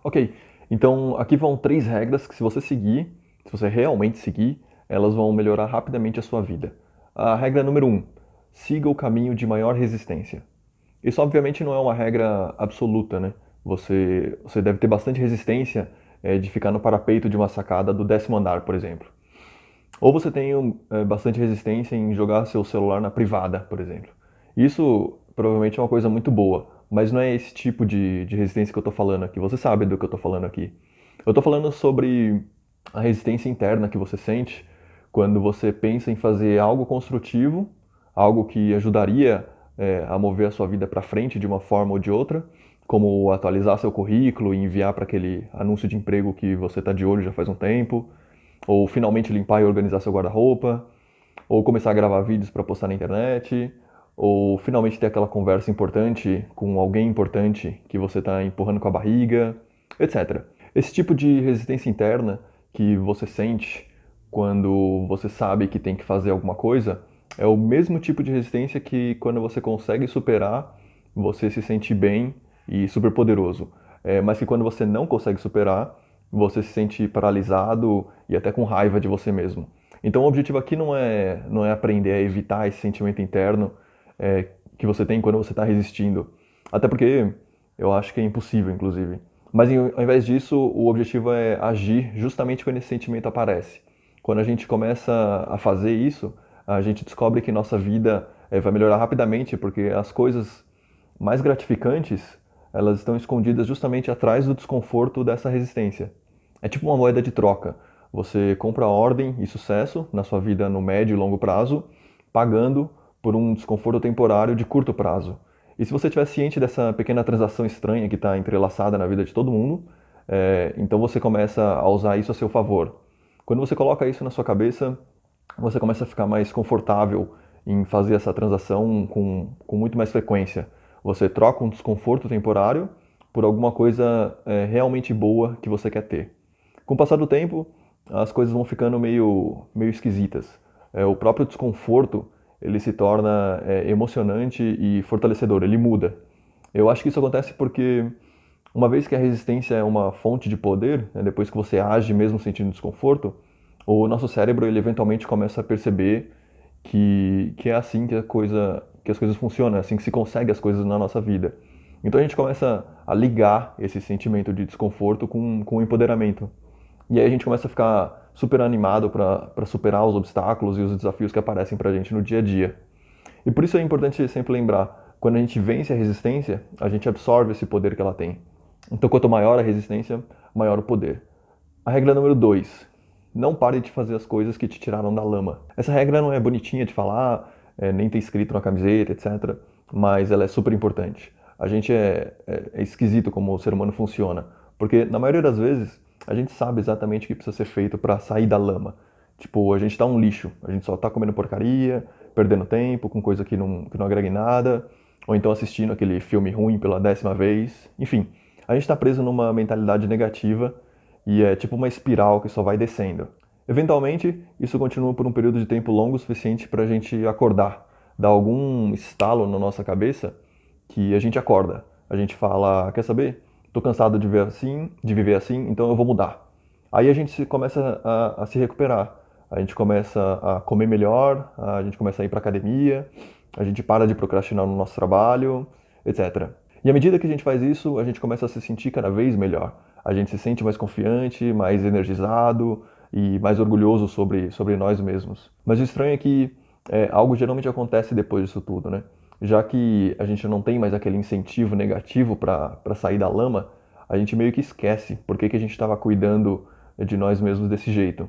Ok, então aqui vão 3 regras que se você seguir, se você realmente seguir, elas vão melhorar rapidamente a sua vida. A regra número 1, siga o caminho de maior resistência. Isso obviamente não é uma regra absoluta, né? Você deve ter bastante resistência de ficar no parapeito de uma sacada do 10º andar, por exemplo. Ou você tem bastante resistência em jogar seu celular na privada, por exemplo. Isso provavelmente é uma coisa muito boa, mas não é esse tipo de resistência que eu estou falando aqui. Você sabe do que eu estou falando aqui. Eu estou falando sobre a resistência interna que você sente quando você pensa em fazer algo construtivo, algo que ajudaria a mover a sua vida para frente de uma forma ou de outra, como atualizar seu currículo e enviar para aquele anúncio de emprego que você está de olho já faz um tempo, ou finalmente limpar e organizar seu guarda-roupa, ou começar a gravar vídeos para postar na internet, ou finalmente ter aquela conversa importante com alguém importante que você está empurrando com a barriga, etc. Esse tipo de resistência interna que você sente quando você sabe que tem que fazer alguma coisa é o mesmo tipo de resistência que quando você consegue superar, você se sente bem e super poderoso. Mas que quando você não consegue superar, você se sente paralisado e até com raiva de você mesmo. Então o objetivo aqui não é aprender a evitar esse sentimento interno que você tem quando você está resistindo. Até porque eu acho que é impossível, inclusive. Mas ao invés disso, o objetivo é agir justamente quando esse sentimento aparece. Quando a gente começa a fazer isso, a gente descobre que nossa vida vai melhorar rapidamente, porque as coisas mais gratificantes, elas estão escondidas justamente atrás do desconforto dessa resistência. É tipo uma moeda de troca. Você compra ordem e sucesso na sua vida no médio e longo prazo, pagando por um desconforto temporário de curto prazo. E se você estiver ciente dessa pequena transação estranha que está entrelaçada na vida de todo mundo, então você começa a usar isso a seu favor. Quando você coloca isso na sua cabeça, você começa a ficar mais confortável em fazer essa transação com muito mais frequência. Você troca um desconforto temporário por alguma coisa realmente boa que você quer ter. Com o passar do tempo, as coisas vão ficando meio esquisitas. O próprio desconforto ele se torna emocionante e fortalecedor, ele muda. Eu acho que isso acontece porque uma vez que a resistência é uma fonte de poder, né, depois que você age mesmo sentindo desconforto, o nosso cérebro ele eventualmente começa a perceber que é assim que as coisas funcionam, é assim que se consegue as coisas na nossa vida. Então a gente começa a ligar esse sentimento de desconforto com o empoderamento. E aí a gente começa a ficar super animado para superar os obstáculos e os desafios que aparecem para a gente no dia a dia. E por isso é importante sempre lembrar, quando a gente vence a resistência, a gente absorve esse poder que ela tem. Então quanto maior a resistência, maior o poder. A regra número 2: não pare de fazer as coisas que te tiraram da lama. Essa regra não é bonitinha de falar, nem tem escrito na camiseta, etc. Mas ela é super importante. A gente é esquisito como o ser humano funciona. Porque na maioria das vezes, a gente sabe exatamente o que precisa ser feito para sair da lama. Tipo, a gente tá um lixo. A gente só tá comendo porcaria, perdendo tempo com coisa que não agrega em nada. Ou então assistindo aquele filme ruim pela 10ª vez. Enfim, a gente tá preso numa mentalidade negativa e é tipo uma espiral que só vai descendo. Eventualmente, isso continua por um período de tempo longo o suficiente para a gente acordar, dar algum estalo na nossa cabeça que a gente acorda. A gente fala, quer saber? Tô cansado de viver assim, então eu vou mudar. Aí a gente começa a se recuperar. A gente começa a comer melhor, a gente começa a ir para academia, a gente para de procrastinar no nosso trabalho, etc. E à medida que a gente faz isso, a gente começa a se sentir cada vez melhor. A gente se sente mais confiante, mais energizado e mais orgulhoso sobre nós mesmos. Mas o estranho é que algo geralmente acontece depois disso tudo, né? Já que a gente não tem mais aquele incentivo negativo para sair da lama, a gente meio que esquece por que a gente estava cuidando de nós mesmos desse jeito.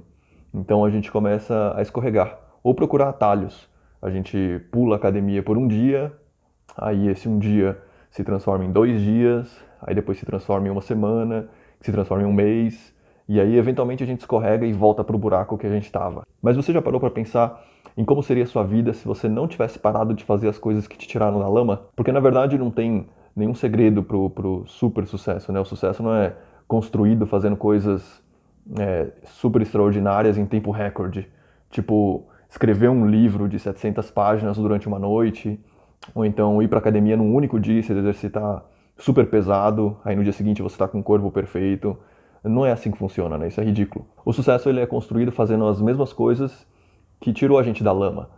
Então a gente começa a escorregar ou procurar atalhos. A gente pula a academia por um dia, aí esse um dia se transforma em 2 dias, aí depois se transforma em uma semana, que se transforma em um mês, e aí eventualmente a gente escorrega e volta para o buraco que a gente estava. Mas você já parou para pensar em como seria a sua vida se você não tivesse parado de fazer as coisas que te tiraram da lama? Porque na verdade não tem nenhum segredo pro super sucesso, né? O sucesso não é construído fazendo coisas super extraordinárias em tempo recorde. Tipo, escrever um livro de 700 páginas durante uma noite, ou então ir para academia num único dia e se exercitar super pesado, aí no dia seguinte você está com um corpo perfeito. Não é assim que funciona, né? Isso é ridículo. O sucesso ele é construído fazendo as mesmas coisas que tirou a gente da lama.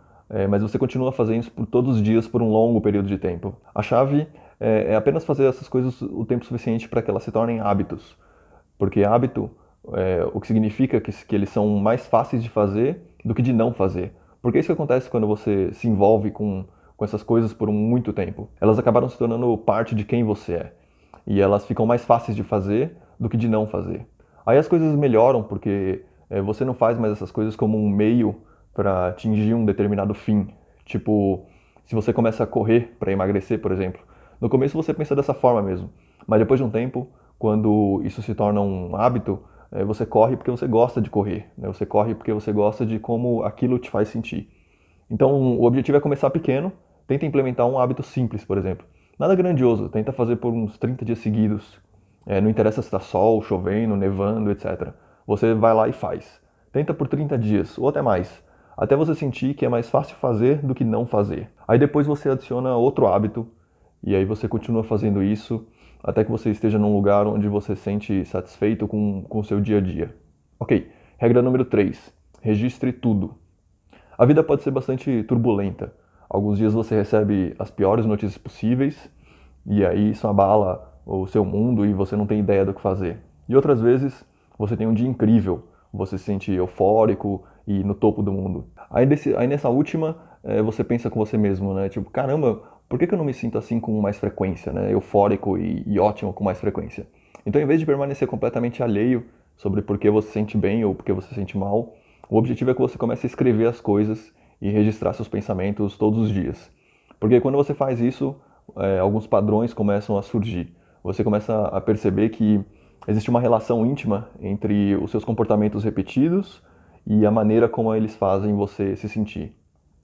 Mas você continua fazendo isso por todos os dias por um longo período de tempo. A chave é apenas fazer essas coisas o tempo suficiente para que elas se tornem hábitos. Porque hábito, o que significa que eles são mais fáceis de fazer do que de não fazer. Porque é isso que acontece quando você se envolve com essas coisas por muito tempo. Elas acabaram se tornando parte de quem você é. E elas ficam mais fáceis de fazer do que de não fazer. Aí as coisas melhoram porque você não faz mais essas coisas como um meio para atingir um determinado fim. Tipo, se você começa a correr para emagrecer, por exemplo. No começo você pensa dessa forma mesmo. Mas depois de um tempo, quando isso se torna um hábito, você corre porque você gosta de correr, né? Você corre porque você gosta de como aquilo te faz sentir. Então, o objetivo é começar pequeno, tenta implementar um hábito simples, por exemplo. Nada grandioso, tenta fazer por uns 30 dias seguidos. Não interessa se está sol, chovendo, nevando, etc. Você vai lá e faz. Tenta por 30 dias, ou até mais. Até você sentir que é mais fácil fazer do que não fazer. Aí depois você adiciona outro hábito, e aí você continua fazendo isso até que você esteja num lugar onde você se sente satisfeito com o seu dia a dia. Ok, regra número 3. Registre tudo. A vida pode ser bastante turbulenta. Alguns dias você recebe as piores notícias possíveis e aí isso abala o seu mundo e você não tem ideia do que fazer. E outras vezes você tem um dia incrível, você se sente eufórico e no topo do mundo. Aí nessa última, você pensa com você mesmo, né? Tipo, caramba, por que eu não me sinto assim com mais frequência, né? Eufórico e ótimo com mais frequência. Então, em vez de permanecer completamente alheio sobre por que você se sente bem ou por que você se sente mal, o objetivo é que você comece a escrever as coisas e registrar seus pensamentos todos os dias. Porque quando você faz isso, alguns padrões começam a surgir. Você começa a perceber que existe uma relação íntima entre os seus comportamentos repetidos e a maneira como eles fazem você se sentir.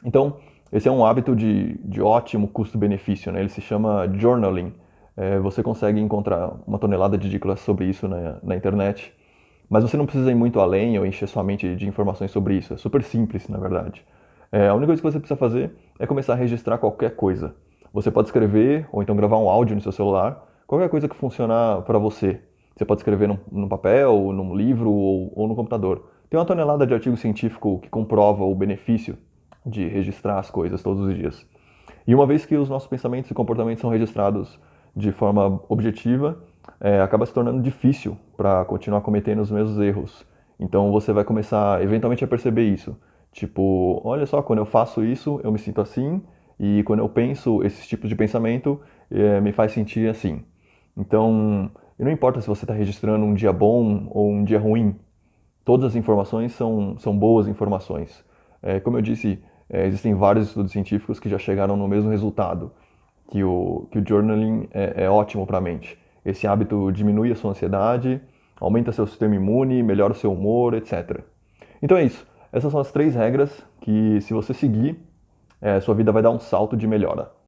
Então, esse é um hábito de ótimo custo-benefício, né? Ele se chama journaling. Você consegue encontrar uma tonelada de dicas sobre isso na internet. Mas você não precisa ir muito além ou encher sua mente de informações sobre isso. É super simples, na verdade. A única coisa que você precisa fazer é começar a registrar qualquer coisa. Você pode escrever ou então gravar um áudio no seu celular, qualquer coisa que funcionar para você. Você pode escrever num papel, num livro ou no computador. Tem uma tonelada de artigo científico que comprova o benefício de registrar as coisas todos os dias. E uma vez que os nossos pensamentos e comportamentos são registrados de forma objetiva, acaba se tornando difícil para continuar cometendo os mesmos erros. Então você vai começar eventualmente a perceber isso. Tipo, olha só, quando eu faço isso, eu me sinto assim, e quando eu penso esses tipos de pensamento, me faz sentir assim. Então, e não importa se você está registrando um dia bom ou um dia ruim, todas as informações são boas informações. Como eu disse, existem vários estudos científicos que já chegaram no mesmo resultado, que o journaling é ótimo para a mente. Esse hábito diminui a sua ansiedade, aumenta seu sistema imune, melhora o seu humor, etc. Então é isso. Essas são as 3 regras que, se você seguir, sua vida vai dar um salto de melhora.